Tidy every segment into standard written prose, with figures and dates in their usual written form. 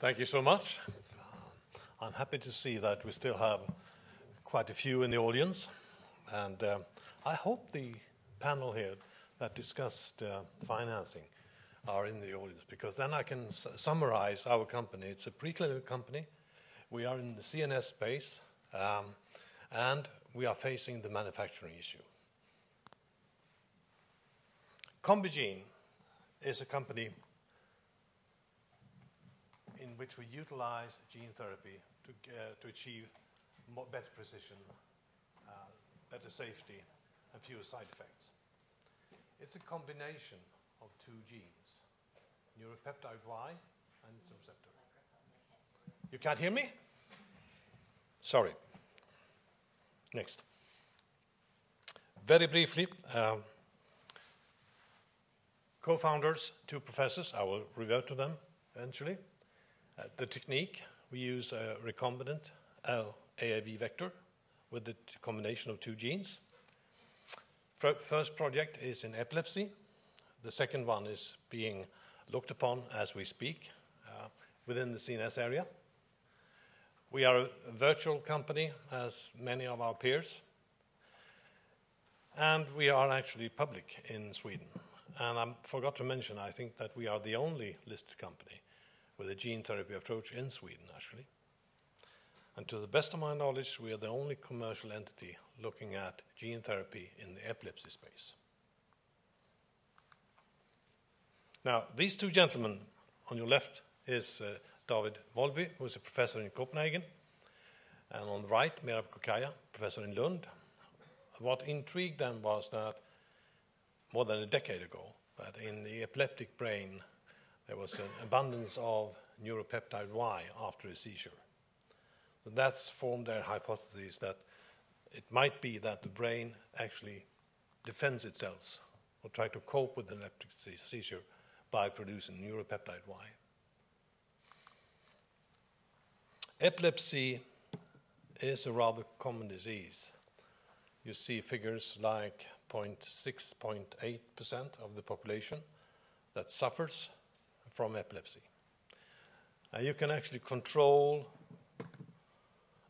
Thank you so much. I'm happy to see that we still have quite a few in the audience. And I hope the panel here that discussed financing are in the audience, because then I can summarize our company. It's a preclinical company. We are in the CNS space, and we are facing the manufacturing issue. CombiGene is a company in which we utilize gene therapy to achieve better precision, better safety, and fewer side effects. It's a combination of two genes, neuropeptide Y and its receptor. You can't hear me? Sorry. Next. Very briefly, co-founders, two professors, I will revert to them eventually. The technique, we use a recombinant AAV vector with the combination of two genes. First project is in epilepsy. The second one is being looked upon as we speak within the CNS area. We are a virtual company, as many of our peers. And we are actually public in Sweden. And I forgot to mention, I think that we are the only listed company with a gene therapy approach in Sweden, actually. And to the best of my knowledge, we are the only commercial entity looking at gene therapy in the epilepsy space. Now, these two gentlemen on your left is David Volby, who is a professor in Copenhagen, and on the right, Merab Kokaya, professor in Lund. What intrigued them was that more than a decade ago, that in the epileptic brain, there was an abundance of neuropeptide Y after a seizure. So that's formed their hypothesis that it might be that the brain actually defends itself or try to cope with an epileptic seizure by producing neuropeptide Y. Epilepsy is a rather common disease. You see figures like 0.6, 0.8% of the population that suffers from epilepsy. And you can actually control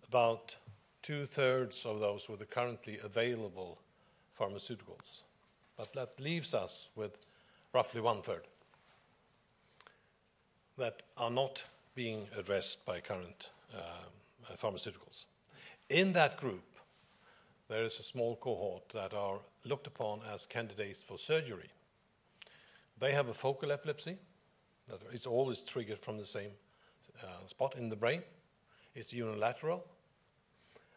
about 2/3 of those with the currently available pharmaceuticals. But that leaves us with roughly 1/3 that are not being addressed by current pharmaceuticals. In that group, there is a small cohort that are looked upon as candidates for surgery. They have a focal epilepsy that is always triggered from the same spot in the brain. It's unilateral.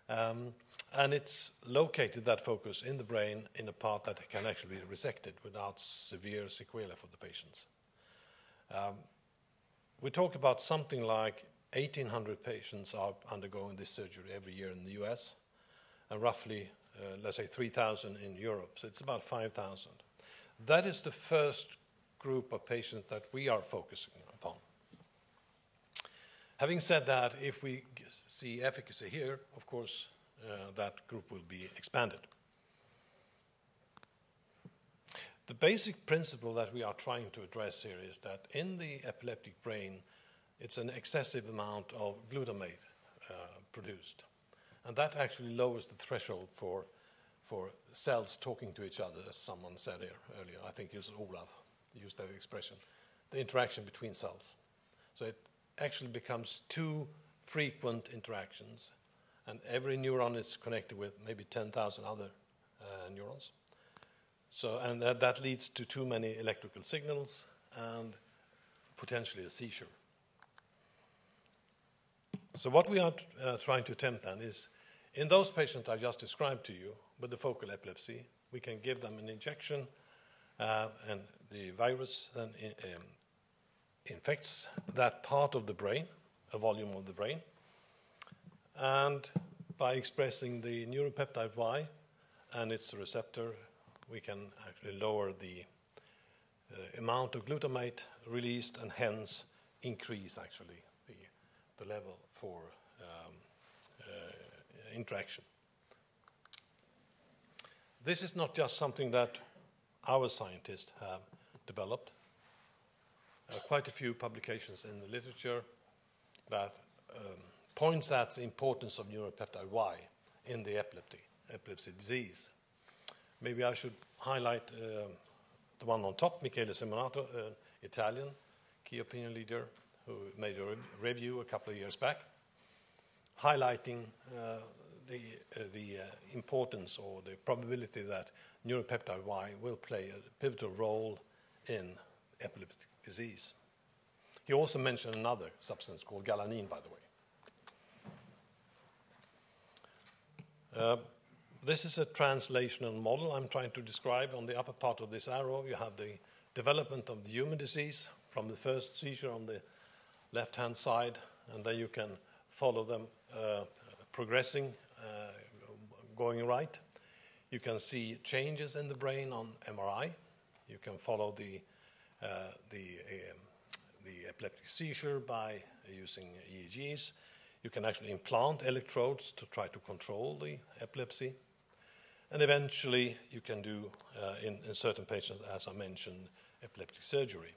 And it's located, that focus, in the brain in a part that can actually be resected without severe sequelae for the patients. We talk about something like 1,800 patients are undergoing this surgery every year in the US, and roughly, let's say, 3,000 in Europe. So it's about 5,000. That is the first group of patients that we are focusing upon. Having said that, if we see efficacy here, of course, that group will be expanded. The basic principle that we are trying to address here is that in the epileptic brain, it's an excessive amount of glutamate produced. And that actually lowers the threshold for cells talking to each other, as someone said here earlier. I think it was Olav used that expression, the interaction between cells. So it actually becomes too frequent interactions, and every neuron is connected with maybe 10,000 other neurons. So, and that leads to too many electrical signals and potentially a seizure. So what we are trying to attempt then is, in those patients I just described to you with the focal epilepsy, we can give them an injection and the virus then infects that part of the brain, a volume of the brain, and by expressing the neuropeptide Y and its receptor, we can actually lower the amount of glutamate released and hence increase actually the level for interaction. This is not just something that our scientists have developed. Quite a few publications in the literature that points at the importance of neuropeptide Y in the epilepsy disease. Maybe I should highlight the one on top, Michele Semonato, an Italian key opinion leader who made a review a couple of years back, highlighting the importance or the probability that neuropeptide Y will play a pivotal role in epileptic disease. He also mentioned another substance called galanine, by the way. This is a translational model I'm trying to describe. On the upper part of this arrow, you have the development of the human disease from the first seizure on the left-hand side, and then you can follow them progressing, going right. You can see changes in the brain on MRI. You can follow the epileptic seizure by using EEGs. You can actually implant electrodes to try to control the epilepsy. And eventually, you can do, in certain patients, as I mentioned, epileptic surgery.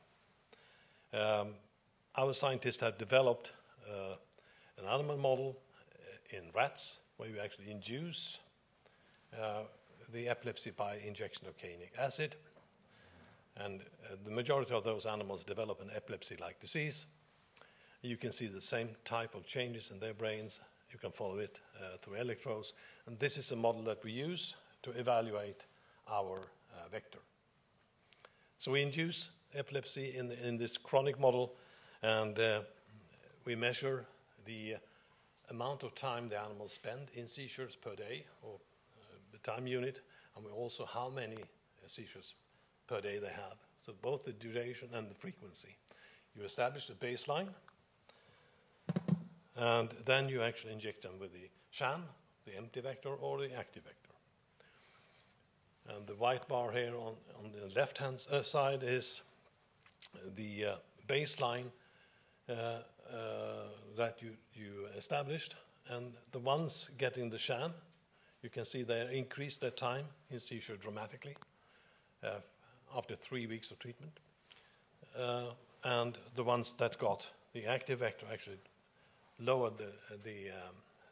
Our scientists have developed an animal model in rats where you actually induce the epilepsy by injection of canic acid. And the majority of those animals develop an epilepsy-like disease. You can see the same type of changes in their brains. You can follow it through electrodes. And this is a model that we use to evaluate our vector. So we induce epilepsy in this chronic model, and we measure the amount of time the animals spend in seizures per day, or the time unit, and we also how many seizures per day they have. So both the duration and the frequency. You establish the baseline, and then you actually inject them with the sham, the empty vector, or the active vector. And the white bar here on the left-hand side is the baseline that you established. And the ones getting the sham, you can see they increase their time in seizure dramatically after 3 weeks of treatment. And the ones that got the active vector actually lowered the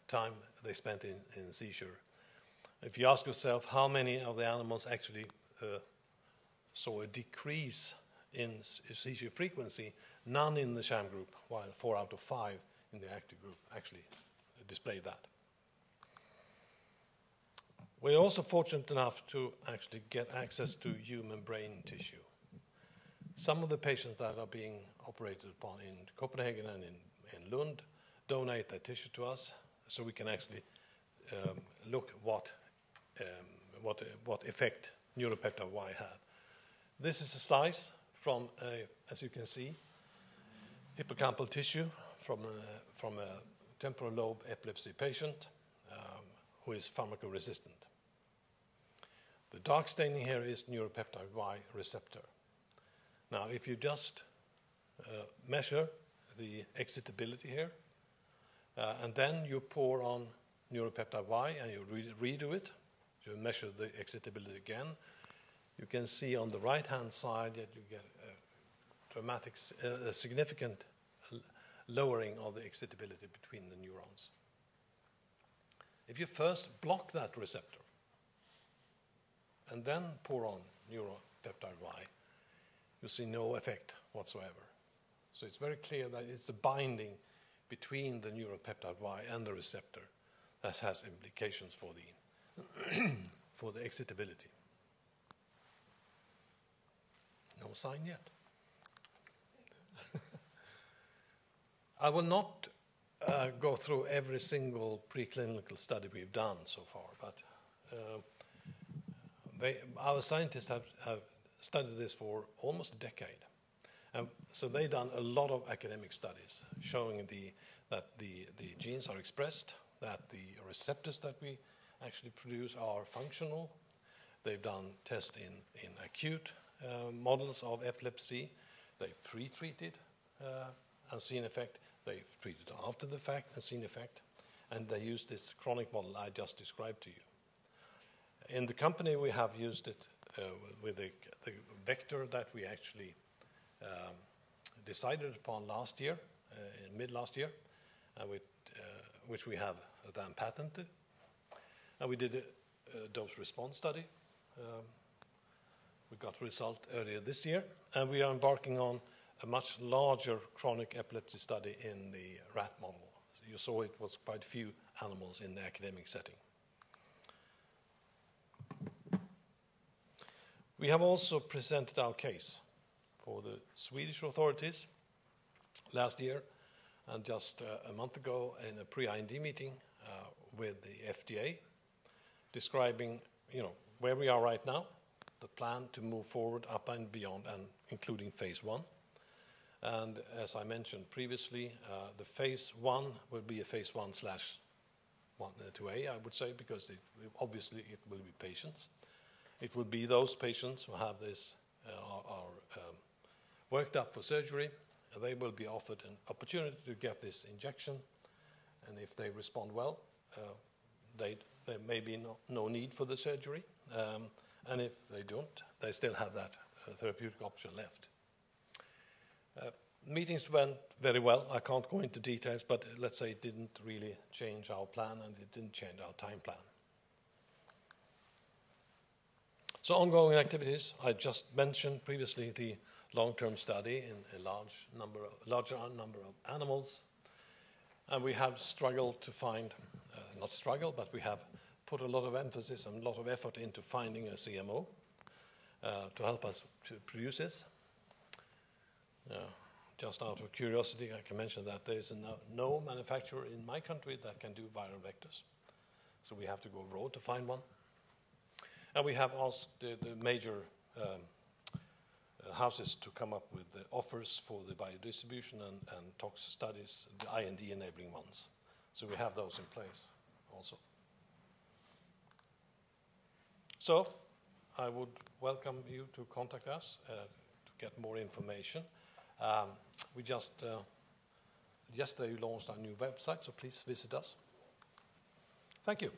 time they spent in seizure. If you ask yourself how many of the animals actually saw a decrease in seizure frequency, none in the sham group, while 4 out of 5 in the active group actually displayed that. We're also fortunate enough to actually get access to human brain tissue. Some of the patients that are being operated upon in Copenhagen and in Lund donate their tissue to us, so we can actually look what effect neuropeptide Y have. This is a slice from, as you can see, hippocampal tissue from a temporal lobe epilepsy patient who is pharmacoresistant. The dark staining here is neuropeptide Y receptor. Now, if you just measure the excitability here, and then you pour on neuropeptide Y and you redo it, you measure the excitability again, you can see on the right-hand side that you get a significant lowering of the excitability between the neurons. If you first block that receptor and then pour on neuropeptide Y, you see no effect whatsoever. So it's very clear that it's a binding between the neuropeptide Y and the receptor that has implications for the for the excitability. No sign yet. I will not go through every single preclinical study we've done so far, but our scientists have studied this for almost a decade. So they've done a lot of academic studies showing that the genes are expressed, that the receptors that we actually produce are functional. They've done tests in acute models of epilepsy. They pre-treated and seen effect. They treated after the fact and seen effect. And they use this chronic model I just described to you. In the company, we have used it with the vector that we actually decided upon last year in mid last year, which we have then patented. And we did a dose response study. We got a result earlier this year, and we are embarking on a much larger chronic epilepsy study in the rat model. You saw it was quite a few animals in the academic setting. We have also presented our case for the Swedish authorities last year, and just a month ago in a pre-IND meeting with the FDA, describing, where we are right now, the plan to move forward up and beyond, and including phase 1. And as I mentioned previously, the phase 1 will be a phase 1/2A, I would say, because obviously it will be patients. It will be those patients who have this, are worked up for surgery. They will be offered an opportunity to get this injection, and if they respond well, there may be no need for the surgery, and if they don't, they still have that therapeutic option left. Meetings went very well. I can't go into details, but let's say it didn't really change our plan, and it didn't change our time plan. So ongoing activities, I just mentioned previously the long-term study in a larger number of animals, and we have struggled to find, not struggle, but we have put a lot of emphasis and a lot of effort into finding a CMO to help us to produce this. Just out of curiosity, I can mention that there is no manufacturer in my country that can do viral vectors, so we have to go abroad to find one. And we have asked the major houses to come up with the offers for the biodistribution and tox studies, the IND-enabling ones. So we have those in place also. So I would welcome you to contact us to get more information. We just yesterday we launched our new website, so please visit us. Thank you.